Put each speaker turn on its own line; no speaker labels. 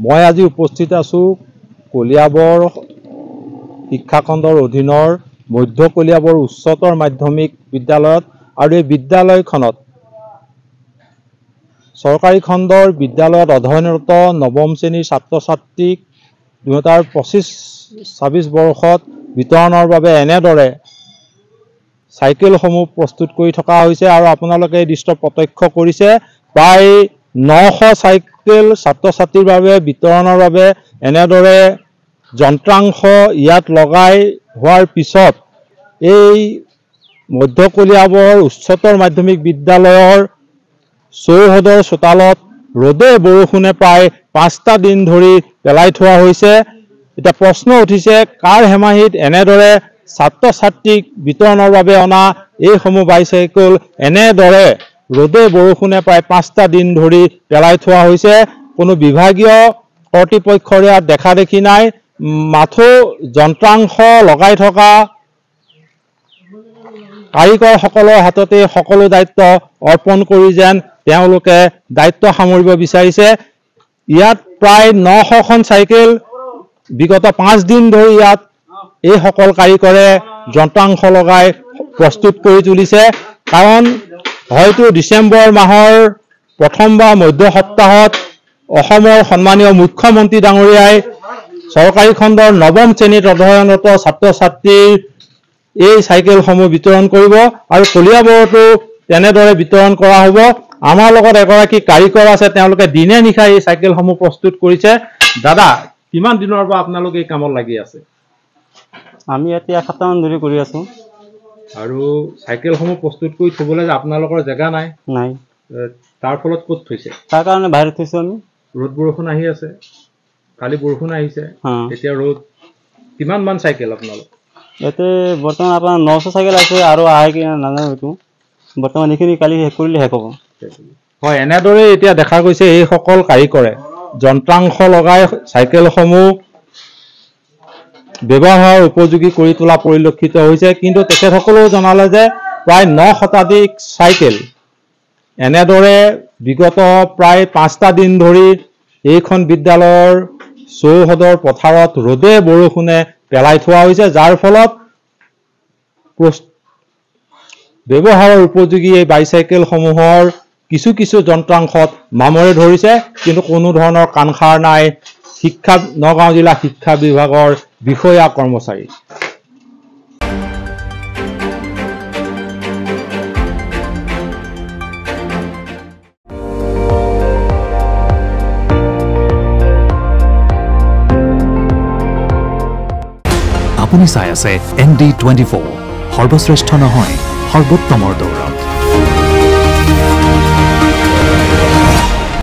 মই আজি উপস্থিত আছো কলিয়াবৰ শিক্ষাখণ্ডৰ অধীনৰ মধ্য কলিয়াবৰ উচ্চতৰ মাধ্যমিক বিদ্যালয়ত আৰু এই বিদ্যালয়খনত চৰকাৰী খণ্ডৰ বিদ্যালয়ত অধ্যয়নৰত নৱম শ্ৰেণীৰ ছাত্ৰ ছাত্ৰীক 2025-26 বৰ্ষত বিতৰণৰ বাবে এনেদৰে চাইকেলসমূহ প্ৰস্তুত কৰি থকা হৈছে আৰু আপোনালোকে এই দৃশ্য প্ৰত্যক্ষ কৰিছে প্ৰায় 900 চাইকেল ছাত্ৰ ছাত্ৰীৰ বাবে বিতৰণৰ বাবে এনেদৰে যন্ত্ৰাংশ ইয়াত লগাই হোৱাৰ পিছত এই মধ্য কলিয়াবৰ উচ্চতৰ মাধ্যমিক বিদ্যালয়ৰ চৌহদৰ চোতালত ৰ'দে বৰষুণে প্ৰায় 5টা দিন ধৰি পেলাই থোৱা হৈছে। এটা প্ৰশ্ন উঠিছে কাৰ হেমাহিত এনেদৰে ছাত্ৰ ছাত্ৰীক বিতৰণৰ বাবে অনা এইসমূহ বাইচাইকেল এনেদৰে ৰ'দে বৰষুণে প্ৰায় 5টা দিন ধৰি পেলাই থোৱা হৈছে। কোনো বিভাগীয় কৰ্তৃপক্ষৰ ইয়াত দেখা দেখি নাই, মাথো যন্ত্ৰাংশ লগাই থকা কাৰিকৰসকলৰ হাততে সকলো দায়িত্ব অৰ্পণ কৰি যেন তেওঁলোকে দায়িত্ব সামৰিব বিচাৰিছে। ইয়াত প্ৰায় 900খন চাইকেল বিগত 5 দিন ধৰি ইয়াত এই সকল কাৰিকৰে যন্ত্ৰাংশ লগাই প্ৰস্তুত কৰি তুলিছে। কাৰণ হয়তো ডিচেম্বৰ মাহৰ প্ৰথম বা মধ্য সপ্তাহত অসমৰ সন্মানীয় মুখ্যমন্ত্ৰী ডাঙৰীয়াই চৰকাৰী খণ্ডৰ নৱম শ্ৰেণীত অধ্যয়নৰত ছাত্ৰ ছাত্ৰীৰ এই চাইকেলসমূহ বিতৰণ কৰিব আৰু কলিয়াবৰতো তেনেদৰে বিতৰণ কৰা হ'ব। আমাৰ লগত এগৰাকী কাৰিকৰ আছে, তেওঁলোকে দিনে নিশাই এই চাইকেলসমূহ প্ৰস্তুত কৰিছে। দাদা, কিমান দিনৰ পৰা আপোনালোকে এই কামত লাগি আছে?
আমি এতিয়া 1 সপ্তাহমান ধৰি কৰি আছো।
আৰু চাইকেলসমূহ প্ৰস্তুত কৰি থবলৈ যে আপোনালোকৰ জেগা নাই?
নাই।
তাৰ ফলত ক'ত থৈছে?
তাৰ কাৰণে বাহিৰত থৈছো আমি।
ৰ'দ বৰষুণ আহি আছে, কালি বৰষুণ আহিছে, এতিয়া ৰ'দ। কিমান মান চাইকেল আপোনালোক?
ইয়াতে বৰ্তমান আপোনাৰ 900 চাইকেল আছে আৰু আহে কি নাজানো এইটো। বৰ্তমান এইখিনি কালি শেষ কৰিলে শেষ হ'ব।
হয়, এনেদৰে এতিয়া দেখা গৈছে এইসকল কাৰিকৰে যন্ত্ৰাংশ লগাই চাইকেলসমূহ ব্যৱহাৰ উপযোগী কৰি তোলা পৰিলক্ষিত হৈছে। কিন্তু তেখেতসকলেও জনালে যে প্ৰায় 9 শতাধিক চাইকেল এনেদৰে বিগত প্ৰায় 5টা দিন ধৰি এইখন বিদ্যালয়ৰ চৌহদৰ পথাৰত ৰ'দে বৰষুণে পেলাই থোৱা হৈছে, যাৰ ফলত ব্যৱহাৰৰ উপযোগী এই বাইচাইকেলসমূহৰ কিছু যন্ত্ৰাংশত মামৰে ধৰিছে, কিন্তু কোনো ধৰণৰ কাণসাৰ নাই নগাঁও জিলা শিক্ষা বিভাগৰ বিষয়া কৰ্মচাৰী।
আপুনি চাই আছে ND24, সৰ্বশ্ৰেষ্ঠ নহয় সৰ্বোত্তমৰ দৌৰ।